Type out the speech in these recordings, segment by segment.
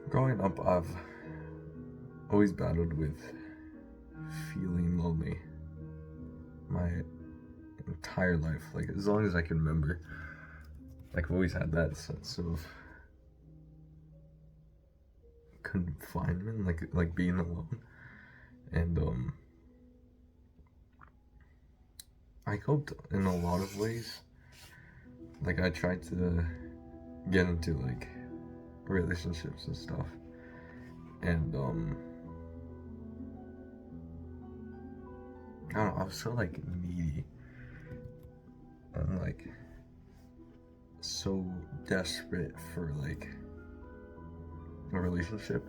Growing up, I've always battled with feeling lonely my entire life. Like, as long as I can remember, like, I've always had that sense of confinement, like being alone. And I coped in a lot of ways. Like, I tried to get into like relationships and stuff, and I don't know. I was so like needy and like so desperate for like a relationship,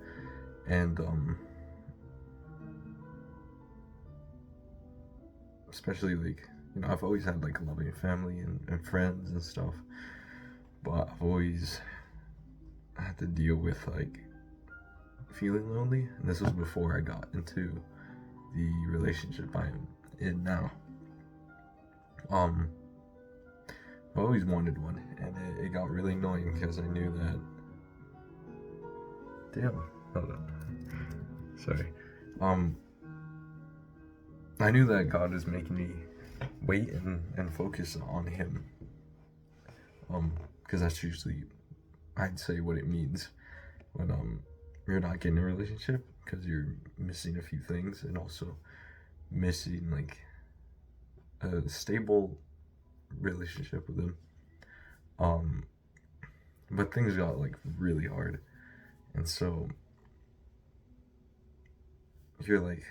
and especially like, I've always had like a loving family and friends and stuff, but I've always had to deal with like feeling lonely, and this was before I got into the relationship I'm in now. um I always wanted one, and it got really annoying because I knew that. Damn, hold on. Sorry. Um, I knew that God was making me wait and focus on Him. Because that's usually, I'd say, what it means when you're not getting a relationship, because you're missing a few things, and also missing like a stable relationship with Him. But things got like really hard, and so here are like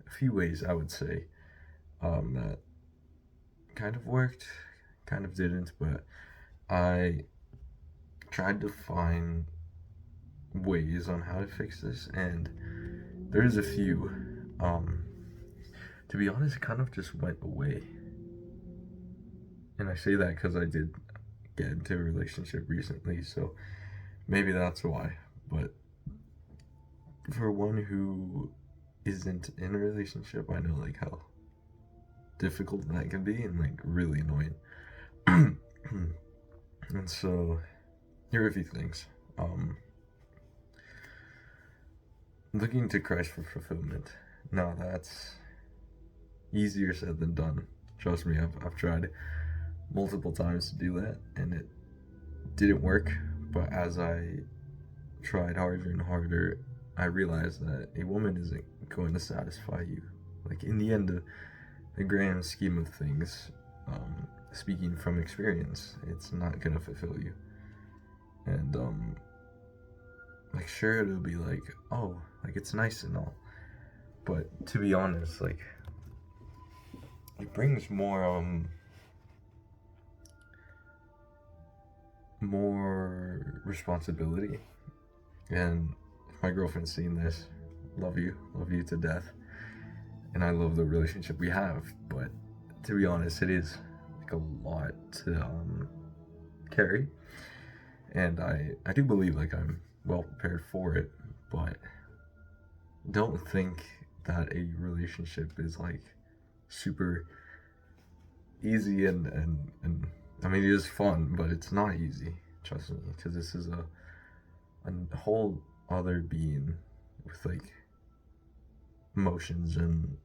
a few ways I would say that kind of worked, kind of didn't, but I tried to find ways on how to fix this, and there's a few. Um, to be honest, it kind of just went away, and I say that because I did get into a relationship recently, so maybe that's why. But for one who isn't in a relationship, I know like how difficult that can be and like really annoying. And so here are a few things. Looking to Christ for fulfillment. Now that's easier said than done. Trust me, I've tried multiple times to do that, and it didn't work. But as I tried harder and harder, I realized that a woman isn't going to satisfy you. Like, in the end, the grand scheme of things, speaking from experience, it's not going to fulfill you. And like, sure, it'll be like, oh, like, it's nice and all, but to be honest, like, it brings more responsibility. And if my girlfriend's seeing this, love you to death, and I love the relationship we have, but to be honest, it is like a lot to carry, and I do believe like I'm well prepared for it, but don't think that a relationship is like super easy, and I mean, it is fun, but it's not easy, trust me, because this is a whole other being with like emotions and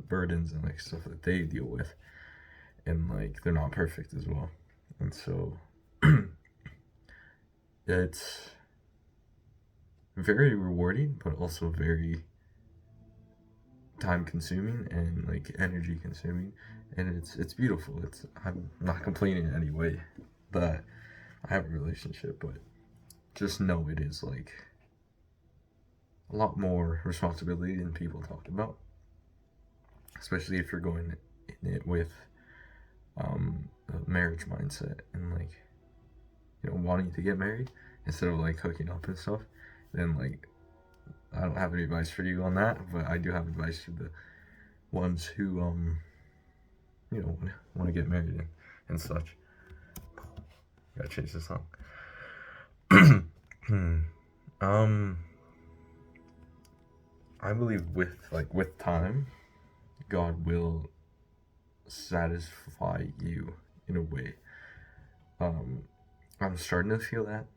burdens and like stuff that they deal with, and like they're not perfect as well, and so it's very rewarding, but also very time consuming and like energy consuming, and it's beautiful. I'm not complaining in any way that I have a relationship, but just know it is like a lot more responsibility than people talk about, especially if you're going in it with a marriage mindset, and like, wanting to get married instead of like hooking up and stuff. Then like, I don't have any advice for you on that, but I do have advice for the ones who want to get married and such. Gotta change the song. I believe with time, God will satisfy you in a way. I'm starting to feel that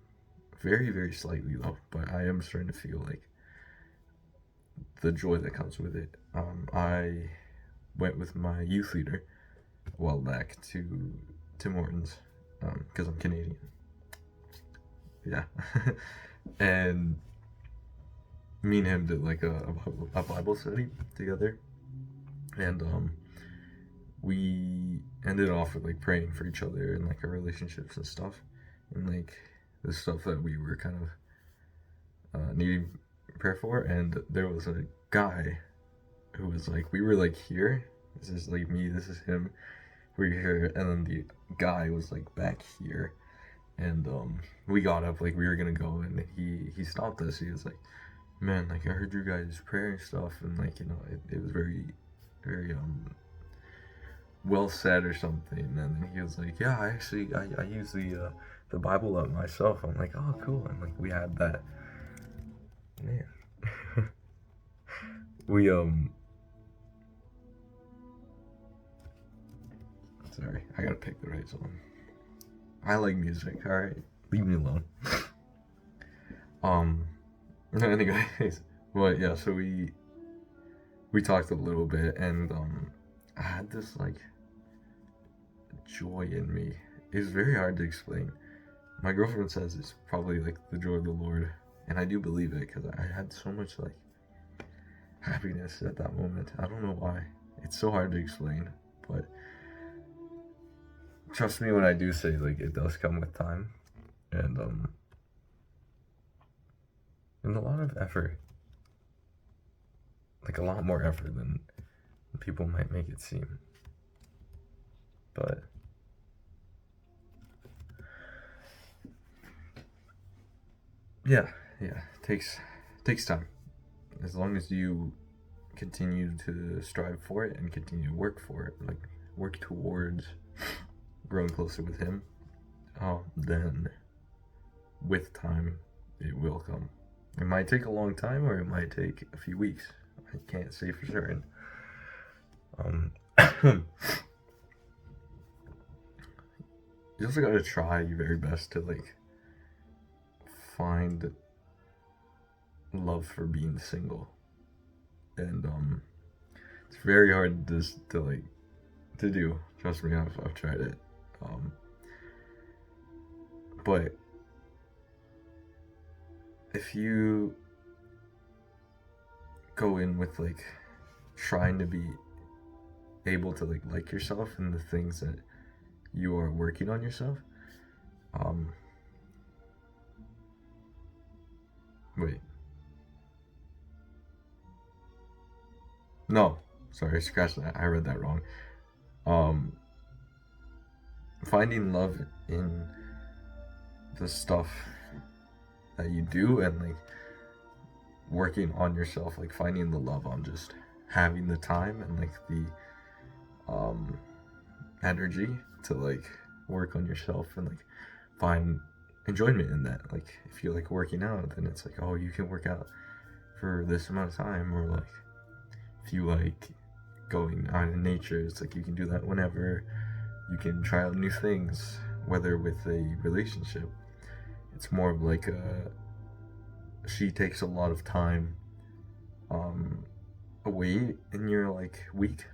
very, very slightly though, but I am starting to feel like the joy that comes with it. I went with my youth leader a while back to Tim Hortons because I'm Canadian. Yeah. And me and him did like a Bible study together. And we ended off with like praying for each other and like our relationships and stuff. And like the stuff that we were kind of needing prayer for. And there was a guy who was like, we were like here. This is like me, this is him. We're here. And then the guy was like back here. And we got up like we were gonna go, and he stopped us. He was like, man, like I heard you guys praying stuff, and like, you know, it was very, very well said or something. And then he was like, yeah, I use the Bible up myself. I'm like, oh cool. And like we had that, man. We sorry, I gotta pick the right song. I like music, alright? Leave me alone. Anyways, but yeah, so we talked a little bit, and I had this like joy in me. It's very hard to explain. My girlfriend says it's probably like the joy of the Lord, and I do believe it because I had so much like happiness at that moment. I don't know why. It's so hard to explain, but trust me when I do say like it does come with time, and a lot of effort, like a lot more effort than people might make it seem. But yeah, takes time. As long as you continue to strive for it and continue to work for it, like work towards growing closer with him, then with time it will come. It might take a long time, or it might take a few weeks. I can't say for certain. You also gotta try your very best to like find love for being single, and it's very hard to do. Trust me, I've tried it. But if you go in with like trying to be able to like yourself and the things that you are working on yourself, wait, no, sorry, scratch that, I read that wrong. Finding love in the stuff that you do, and like working on yourself, like finding the love on just having the time and like the energy to like work on yourself and like find enjoyment in that. Like if you like working out, then it's like, oh, you can work out for this amount of time. Or like if you like going out in nature, it's like you can do that whenever. You can try out new things, whether with a relationship. It's more of like she takes a lot of time away in your like week.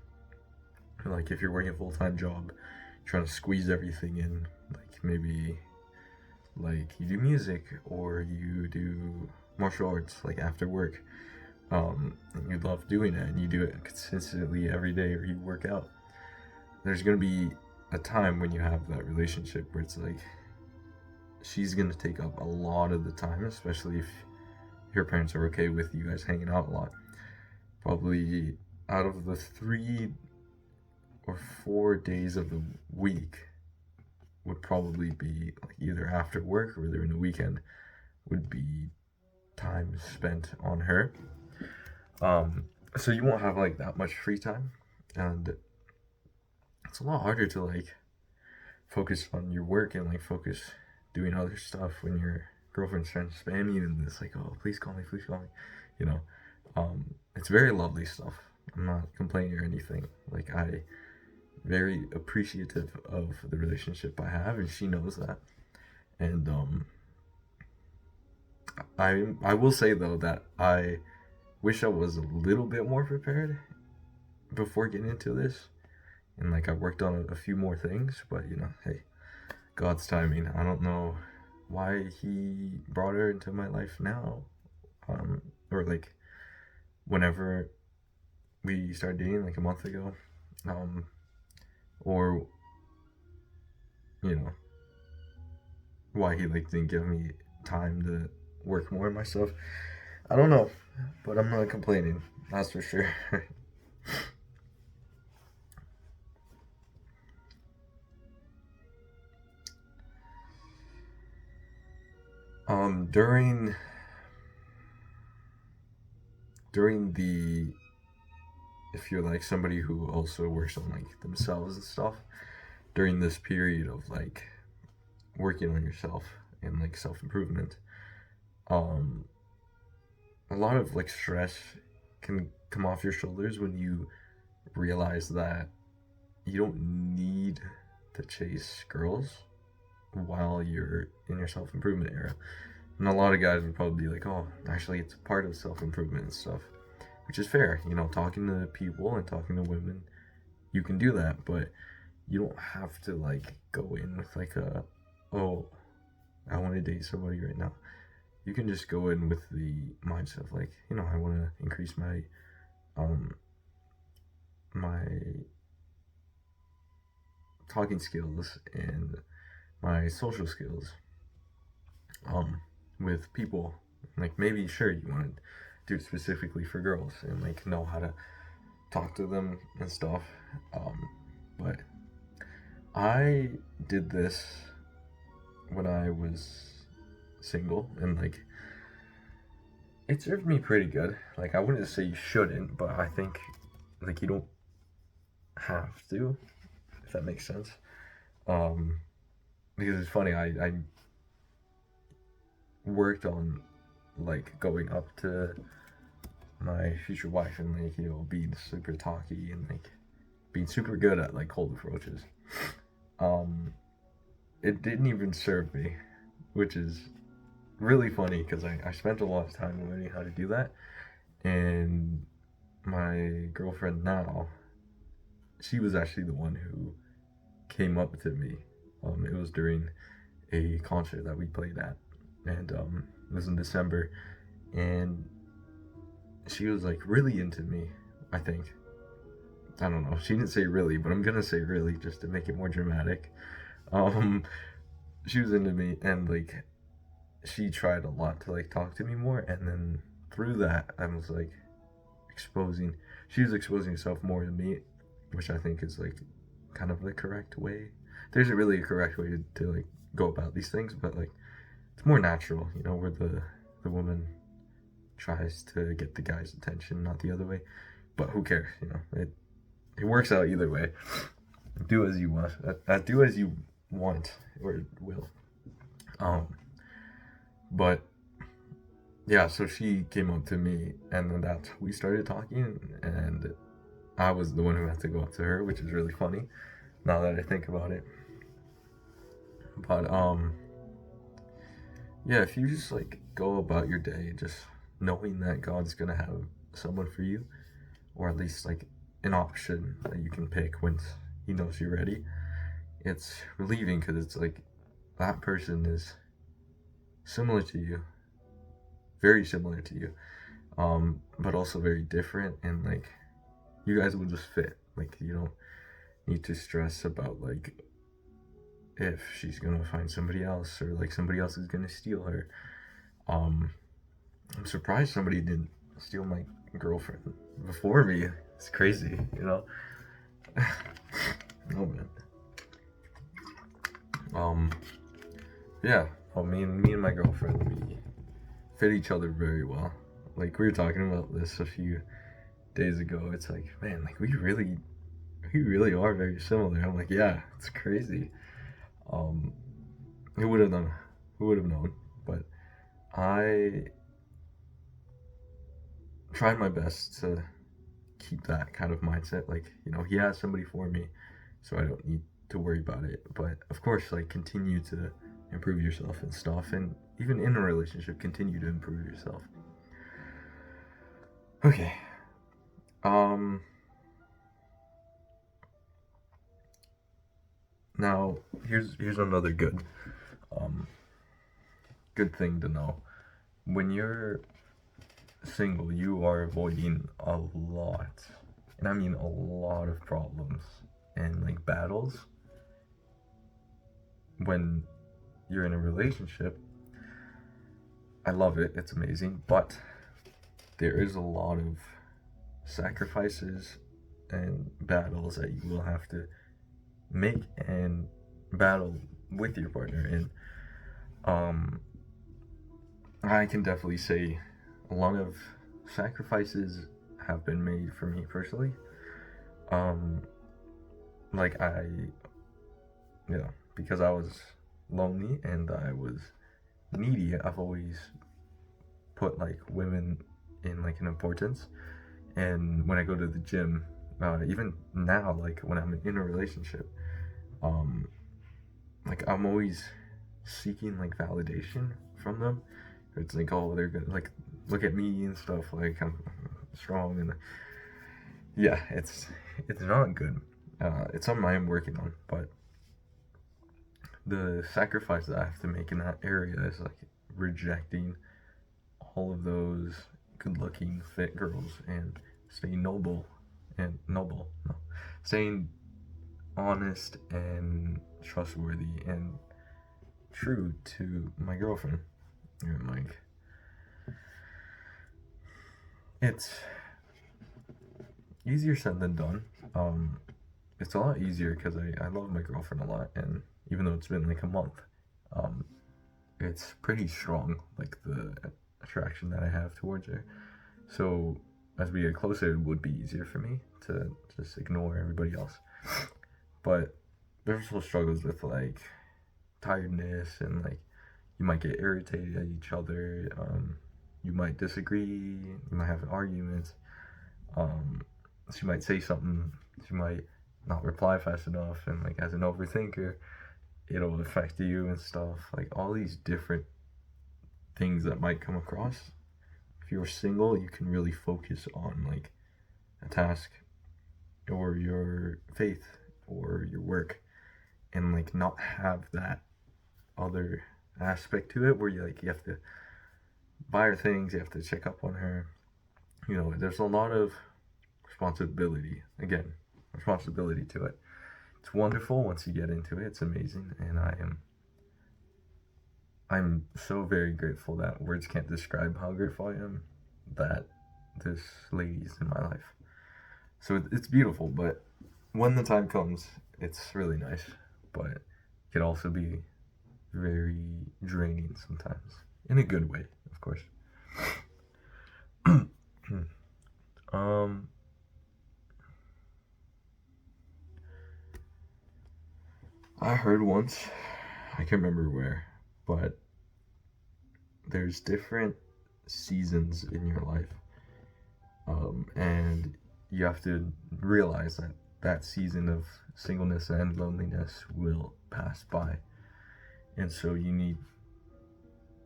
Like if you're working a full-time job, trying to squeeze everything in, like maybe like you do music or you do martial arts like after work, and you love doing it and you do it consistently every day, or you work out. There's gonna be a time when you have that relationship where it's like she's gonna take up a lot of the time, especially if your parents are okay with you guys hanging out a lot. Probably out of the 3 or 4 days of the week would probably be like either after work or during the weekend would be time spent on her. So you won't have like that much free time, and it's a lot harder to like focus on your work and like focus doing other stuff when your girlfriend's trying to spam you and it's like, oh, please call me, you know. It's very lovely stuff. I'm not complaining or anything. Like I very appreciative of the relationship I have, and she knows that. And I will say though that I wish I was a little bit more prepared before getting into this, and like I worked on a few more things. But hey, God's timing. I don't know why He brought her into my life now, or like whenever we started dating, like a month ago, or you know why He like didn't give me time to work more on myself. I don't know, but I'm not complaining. That's for sure. During the if you're like somebody who also works on like themselves and stuff, during this period of like working on yourself and like self-improvement, um a lot of like stress can come off your shoulders when you realize that you don't need to chase girls while you're in your self-improvement era. And a lot of guys would probably be like, oh, actually it's part of self-improvement and stuff, which is fair. Talking to people and talking to women, you can do that, but you don't have to like go in with like oh, I want to date somebody right now. You can just go in with the mindset of like, I want to increase my my talking skills and my social skills with people. Like maybe sure you want to do it specifically for girls and like know how to talk to them and stuff. But I did this when I was single, and like it served me pretty good. Like I wouldn't say you shouldn't, but I think like you don't have to, if that makes sense. Because it's funny, I worked on like going up to my future wife and like being super talky and like being super good at like cold approaches. It didn't even serve me, which is really funny because I spent a lot of time learning how to do that. And my girlfriend now, she was actually the one who came up to me. It was during a concert that we played at, and it was in December, and she was like really into me. I think, I don't know. She didn't say really, but I'm gonna say really just to make it more dramatic. Um, she was into me, and like she tried a lot to like talk to me more, and then through that, I was like exposing. She was exposing herself more to me, which I think is like kind of the correct way. There isn't really a correct way to like go about these things, but like it's more natural, where the woman tries to get the guy's attention, not the other way. But who cares, it works out either way. Do as you want. Do as you want or will. But yeah, so she came up to me, and then we started talking, and I was the one who had to go up to her, which is really funny now that I think about it. But yeah, if you just like go about your day just knowing that God's gonna have someone for you, or at least like an option that you can pick once He knows you're ready, it's relieving because it's like that person is similar to you, very similar to you, but also very different, and like you guys will just fit. Like you don't need to stress about like if she's gonna find somebody else or like somebody else is gonna steal her. I'm surprised somebody didn't steal my girlfriend before me. It's crazy, Oh man. Yeah. Well, me and my girlfriend, we fit each other very well. Like we were talking about this a few days ago. It's like, man, like we really are very similar. I'm like, yeah, it's crazy. Who would have known? Who would have known? But I tried my best to keep that kind of mindset. Like, he has somebody for me, so I don't need to worry about it. But of course, like, continue to improve yourself and stuff, and even in a relationship, continue to improve yourself. Okay. Now here's another good thing to know. When you're single, you are avoiding a lot, and I mean a lot of problems and like battles. When you're in a relationship, I love it, it's amazing, but there is a lot of sacrifices and battles that you will have to make and battle with your partner. And I can definitely say a lot of sacrifices have been made for me personally. Like because I was lonely and I was needy, I've always put like women in like an importance. And when I go to the gym, even now, like when I'm in a relationship, like I'm always seeking like validation from them. It's like, oh, they're gonna like look at me and stuff, like I'm strong, and yeah, it's not good. It's something I am working on, but the sacrifice that I have to make in that area is like rejecting all of those good-looking, fit girls and staying noble, no, staying honest and trustworthy and true to my girlfriend. And like, it's easier said than done. It's a lot easier because I love my girlfriend a lot, and even though it's been like a month, it's pretty strong, like the attraction that I have towards her. So as we get closer, it would be easier for me to just ignore everybody else. But there's also struggles with like tiredness, and like you might get irritated at each other. You might disagree. You might have arguments. She might say something. She might not reply fast enough, and like as an overthinker, it'll affect you and stuff. Like all these different things that might come across. If you're single, you can really focus on like a task or your faith or your work, and like not have that other aspect to it where you have to buy her things, you have to check up on her. There's a lot of responsibility to it. It's wonderful once you get into it. It's amazing, and I'm so very grateful that words can't describe how grateful I am that this lady's in my life. So it's beautiful, but when the time comes, it's really nice, but it could also be very draining sometimes, in a good way, of course. I heard once, I can't remember where, but there's different seasons in your life, and you have to realize that that season of singleness and loneliness will pass by, and so you need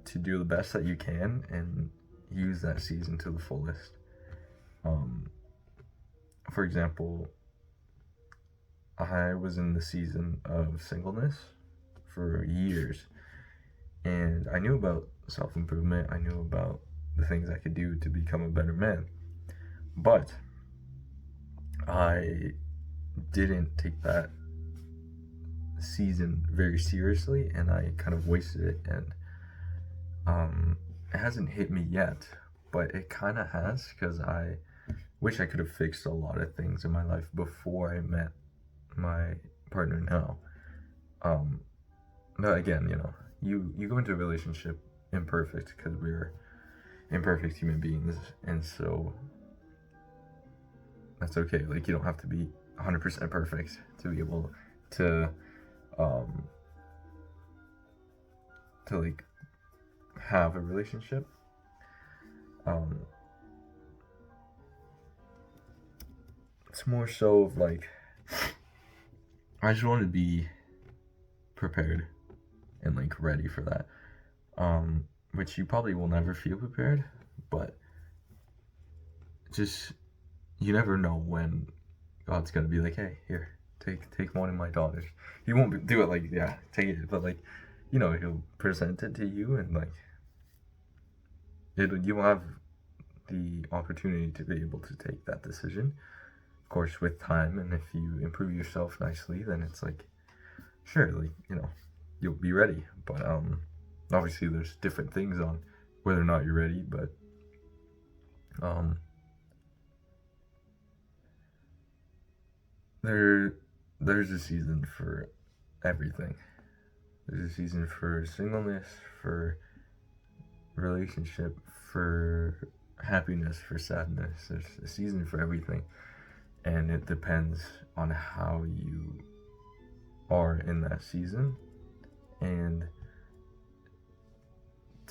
to do the best that you can and use that season to the fullest. For example, I was in the season of singleness for years, and I knew about self-improvement. I knew about the things I could do to become a better man, but I didn't take that season very seriously, and I kind of wasted it. And it hasn't hit me yet, but it kind of has, because I wish I could have fixed a lot of things in my life before I met my partner now. But again, you go into a relationship imperfect because we're imperfect human beings, and so that's okay. Like, you don't have to be 100% perfect to be able to like have a relationship. It's more so of like, I just want to be prepared and like ready for that. Which you probably will never feel prepared, but just you never know when God's gonna be like, hey, here, take one of my daughters. He won't do it like, yeah, take it, but like, he'll present it to you, and like, you'll have the opportunity to be able to take that decision. Of course, with time, and if you improve yourself nicely, then it's like, sure, like, you'll be ready. But obviously, there's different things on whether or not you're ready, but there's a season for everything. There's a season for singleness, for relationship, for happiness, for sadness. There's a season for everything, and it depends on how you are in that season, and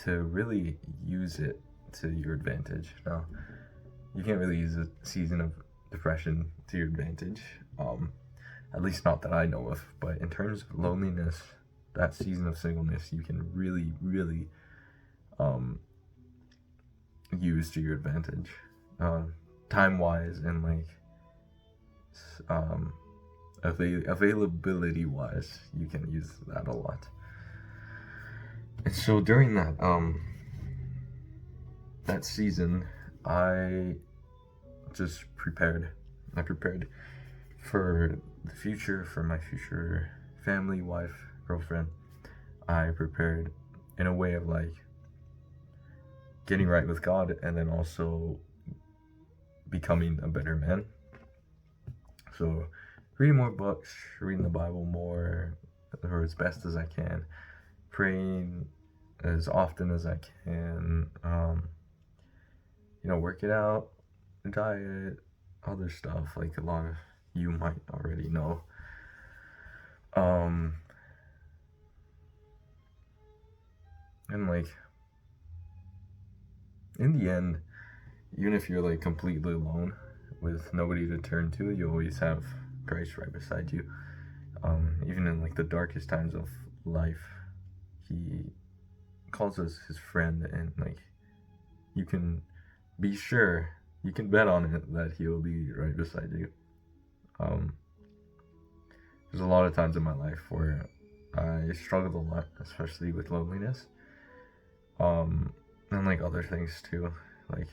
to really use it to your advantage. Now, you can't really use a season of depression to your advantage, at least not that I know of. But in terms of loneliness, that season of singleness, you can really, really use to your advantage, time-wise, and like availability-wise. You can use that a lot. And so during that season, I just prepared. I prepared for the future, for my future family, wife, girlfriend. I prepared in a way of like getting right with God, and then also becoming a better man. So reading more books, reading the Bible more, or as best as I can, praying as often as I can, working out, diet, other stuff like a lot of you might already know. And like, in the end, even if you're like completely alone with nobody to turn to, you always have Christ right beside you. Even in like the darkest times of life, he calls us his friend, and like, you can be sure, you can bet on it that he'll be right beside you. There's a lot of times in my life where I struggled a lot, especially with loneliness, and like other things too, like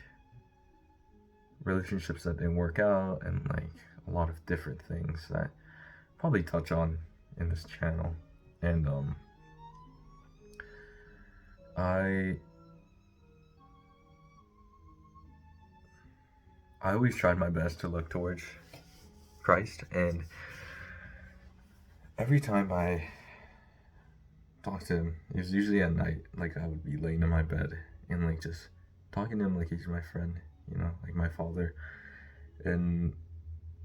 relationships that didn't work out, and like a lot of different things that I'll probably touch on in this channel. And I always tried my best to look towards Christ, and every time I talked to him, it was usually at night. Like, I would be laying in my bed and like just talking to him like he's my friend, like my father. And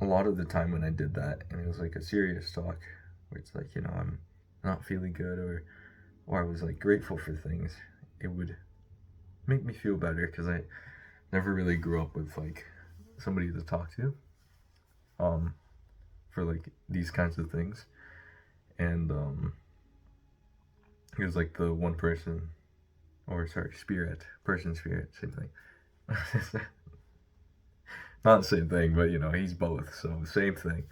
a lot of the time when I did that, and it was like a serious talk, where it's like, I'm not feeling good, or I was like grateful for things, it would make me feel better, because I never really grew up with like somebody to talk to for like these kinds of things. And he was like the one person, or sorry, spirit, same thing. Not the same thing, but he's both, so same thing.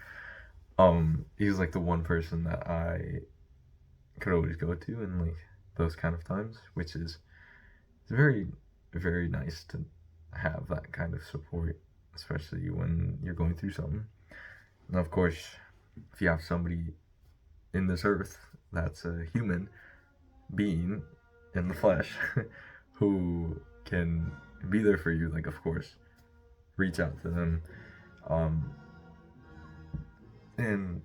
He's like the one person that I could always go to in like those kind of times, which is, it's very, very nice to have that kind of support, especially when you're going through something. And of course, if you have somebody in this earth that's a human being in the flesh who can be there for you, like, of course, reach out to them. And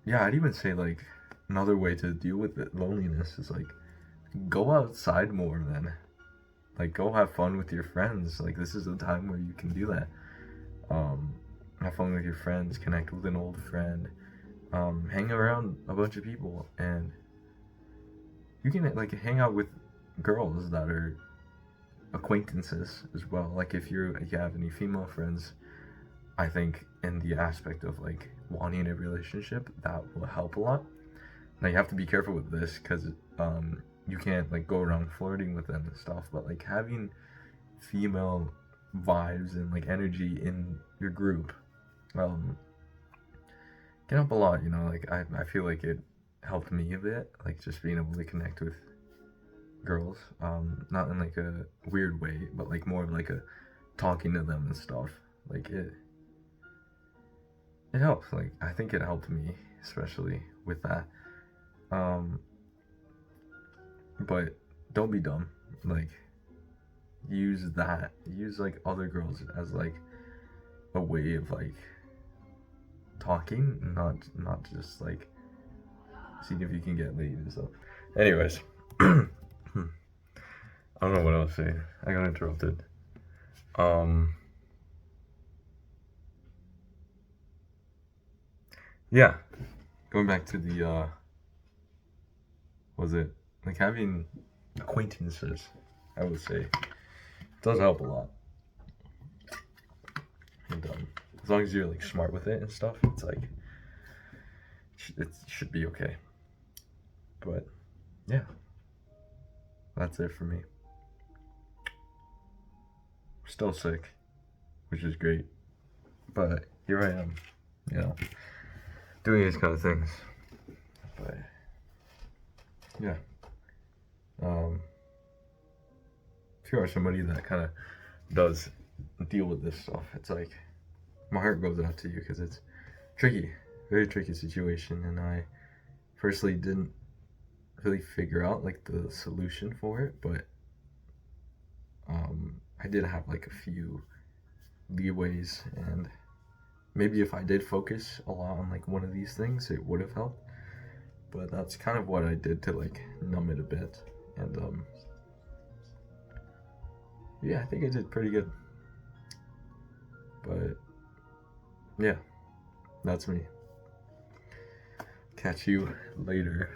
yeah, I'd even say like another way to deal with it, loneliness, is like, go outside more, then. Like, go have fun with your friends. Like, this is the time where you can do that. Have fun with your friends, connect with an old friend, hang around a bunch of people, and you can like hang out with girls that are acquaintances as well. Like, if you have any female friends, I think in the aspect of like wanting a relationship, that will help a lot. Now you have to be careful with this because you can't like go around flirting with them and stuff. But like having female vibes and like energy in your group um, can help a lot. You know, like I feel like it helped me a bit, like just being able to connect with girls, not in like a weird way, but like more of like a talking to them and stuff. Like it helps. Like I think it helped me, especially with that. Um, but don't be dumb. Like use that. Use like other girls as like a way of like talking, not just like seeing if you can get laid and stuff. Anyways, I don't know what I was saying. I got interrupted. Um, yeah, going back to the was it like having acquaintances? I would say it does help a lot. And as long as you're like smart with it and stuff, it's like it should be okay. But yeah, that's it for me. Still sick, which is great. But here I am, you know, doing these kind of things. But yeah, if you are somebody that kind of does deal with this stuff, it's like my heart goes out to you because it's tricky, very tricky situation, and I personally didn't really figure out like the solution for it, but I did have like a few leeways, and maybe if I did focus a lot on like one of these things, it would have helped. But that's kind of what I did to like numb it a bit, and yeah, I think I did pretty good. But yeah, that's me. Catch you later.